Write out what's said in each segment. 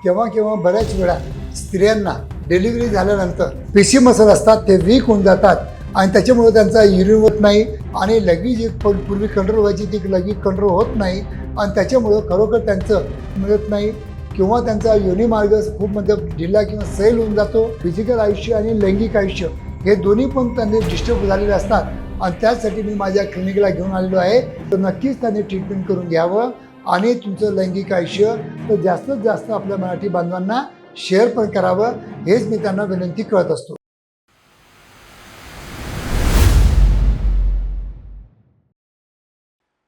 केव्हा केव्हा बऱ्याच वेळा स्त्रियांना डिलिव्हरी झाल्यानंतर पेशी मसल असतात ते वीक होऊन जातात आणि त्याच्यामुळे त्यांचा युरिन होत नाही आणि लघवी जी पूर्वी कंट्रोल व्हायची ती लघवी कंट्रोल होत नाही आणि त्याच्यामुळं खरोखर त्यांचं मिळत नाही किंवा त्यांचा योनी मार्ग खूप म्हणजे ढिला किंवा सैल होऊन जातो. फिजिकल आयुष्य आणि लैंगिक आयुष्य हे दोन्ही पण त्यांनी डिस्टर्ब झालेले असतात आणि त्यासाठी मी माझ्या क्लिनिकला घेऊन आलेलो आहे. तर नक्कीच त्यांनी ट्रीटमेंट करून घ्यावं आणि तुमचं लैंगिक आयुष्य तर जास्तीत जास्त आपल्या मराठी बांधवांना शेअर पण करावं हेच मी त्यांना विनंती करत असतो.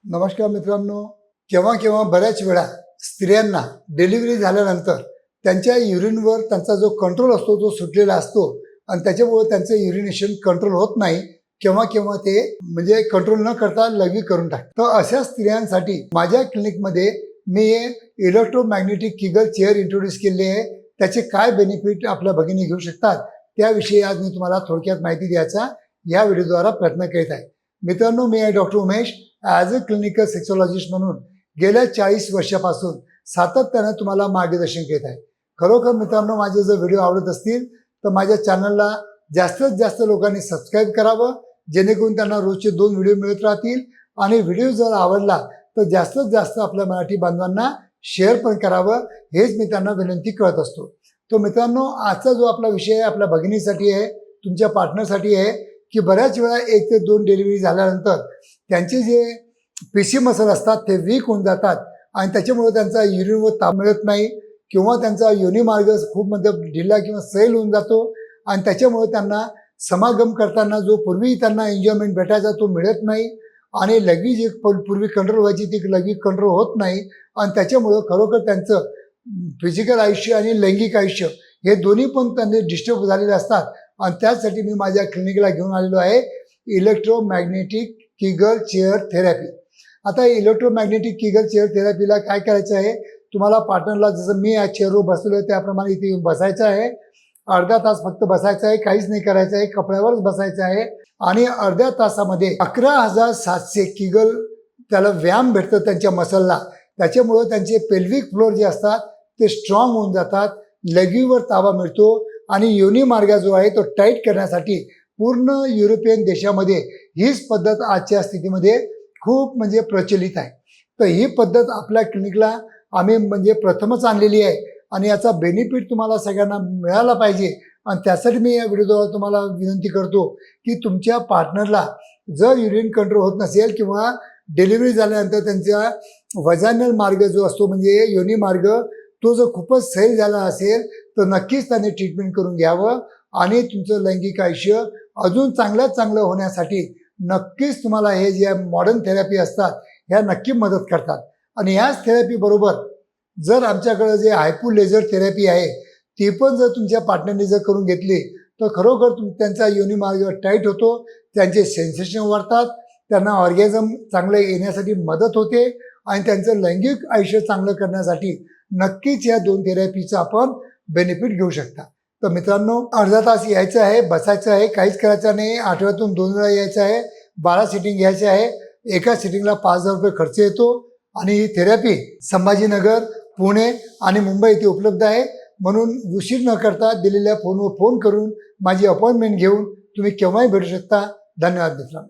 नमस्कार मित्रांनो, केव्हा केव्हा बऱ्याच वेळा स्त्रियांना डिलिव्हरी झाल्यानंतर त्यांच्या युरिनवर त्यांचा जो कंट्रोल असतो तो सुटलेला असतो आणि त्याच्यामुळे त्यांचं युरिनेशन कंट्रोल होत नाही. केव्हा केव्हा ते म्हणजे कंट्रोल न करता लघवी करून टाकतात. तर अशा स्त्रियांसाठी माझ्या क्लिनिकमध्ये मी इलेक्ट्रोमॅग्नेटिक किगल चेअर इंट्रोड्यूस केले आहे. त्याचे काय बेनिफिट आपल्या भगिनी घेऊ शकतात त्याविषयी आज मी तुम्हाला थोडक्यात माहिती द्यायचा या व्हिडिओद्वारा प्रयत्न करीत आहे. मित्रांनो, मी आहे doctor Umesh. As a clinical sexologist म्हणून गेल्या 40 वर्षापासून सातत्यानं तुम्हाला मार्गदर्शन घेत आहे. खरोखर मित्रांनो, माझे जर व्हिडिओ आवडत असतील तर माझ्या चॅनलला जास्तीत जास्त लोकांनी सबस्क्राईब करावं, जेणेकरून त्यांना रोजचे 2 व्हिडिओ मिळत राहतील आणि व्हिडिओ जर आवडला तर जास्तीत जास्त आपल्या मराठी बांधवांना शेअर पण करावं हेच मी त्यांना विनंती करत असतो. तो मित्रांनो, आजचा जो आपला विषय आहे आपल्या भगिनीसाठी आहे, तुमच्या पार्टनरसाठी आहे की बऱ्याच वेळा 1 ते 2 डिलिव्हरी झाल्यानंतर त्यांचे जे पेशी मसल असतात ते वीक होऊन जातात आणि त्याच्यामुळे त्यांचा युरिनवर ताप मिळत नाही किंवा त्यांचा योनी मार्ग खूप म्हणजे ढिला किंवा सैल होऊन जातो आणि त्याच्यामुळे त्यांना समागम करताना जो पूर्वी त्यांना एन्जॉयमेंट भेटायचा तो मिळत नाही आणि लघवी जी पूर्वी कंट्रोल व्हायची ती लघवी कंट्रोल होत नाही आणि त्याच्यामुळं खरोखर त्यांचं फिजिकल आयुष्य आणि लैंगिक आयुष्य हे दोन्ही पण त्यांनी डिस्टर्ब झालेले असतात आणि त्यासाठी मी माझ्या क्लिनिकला घेऊन आलेलो आहे इलेक्ट्रोमॅग्नेटिक किगल चेअर थेरपी. आता इलेक्ट्रोमॅग्नेटिक किगल चेअर थेरपीला काय करायचं आहे, तुम्हाला पार्टनरला जसं मी या चेअरवर बसलेलो आहे त्याप्रमाणे इथे येऊन बसायचं आहे. अर्धा तास फक्त बसायचं आहे, काहीच नाही करायचं आहे, कपड्यावरच बसायचं आहे आणि अर्ध्या तासामध्ये 11,700 किगल त्याला व्यायाम भेटतं त्यांच्या मसलला. त्याच्यामुळं त्यांचे पेल्विक फ्लोर जे असतात ते स्ट्रॉंग होऊन जातात, लघवीवर ताबा मिळतो आणि योनी मार्ग जो आहे तो टाईट करण्यासाठी पूर्ण युरोपियन देशामध्ये हीच पद्धत आजच्या स्थितीमध्ये खूप म्हणजे प्रचलित आहे. तर ही पद्धत आपल्या क्लिनिकला आम्ही म्हणजे प्रथमच आणलेली आहे आणि याचा बेनिफिट तुम्हाला सगळ्यांना मिळाला पाहिजे आणि त्यासाठी मी या व्हिडिओद्वारा तुम्हाला विनंती करतो की तुमच्या पार्टनरला जर युरिन कंट्रोल होत नसेल किंवा डिलिव्हरी झाल्यानंतर त्यांचा वजानल मार्ग जो असतो म्हणजे योनी मार्ग तो जर खूपच सैल झाला असेल तर नक्कीच त्याने ट्रीटमेंट करून घ्यावं आणि तुमचं लैंगिक आयुष्य अजून चांगल्यात चांगलं होण्यासाठी नक्कीच तुम्हाला हे जे मॉडर्न थेरपी असतात ह्या नक्की मदत करतात. आणि ह्याच थेरपीबरोबर जर आमच्याकडे जे हायपो लेझर थेरपी आहे ती पण जर तुमच्या पार्टनरने जर करून घेतली तर खरोखर त्यांचा योनी मार्ग टाईट होतो, त्यांचे सेन्सेशन वाढतात, त्यांना ऑर्गॅझम चांगलं येण्यासाठी मदत होते आणि त्यांचं लैंगिक आयुष्य चांगलं करण्यासाठी नक्कीच या 2 थेरपीचा आपण बेनिफिट घेऊ शकता. तर मित्रांनो, अर्धा तास यायचं आहे, बसायचं आहे, काहीच करायचं नाही. आठवड्यातून 2 वेळा यायचं आहे, 12 सिटिंग घ्यायचे आहे. एका सिटिंगला 5,000 रुपये खर्च येतो आणि ही थेरपी संभाजीनगर, पुणे आणि मुंबई इथे उपलब्ध आहे. म्हणून उशीर न करता दिलेल्या फोनवर फोन करून माझी अपॉइंटमेंट घेऊन तुम्ही केव्हाही भेटू शकता. धन्यवाद मित्रांनो.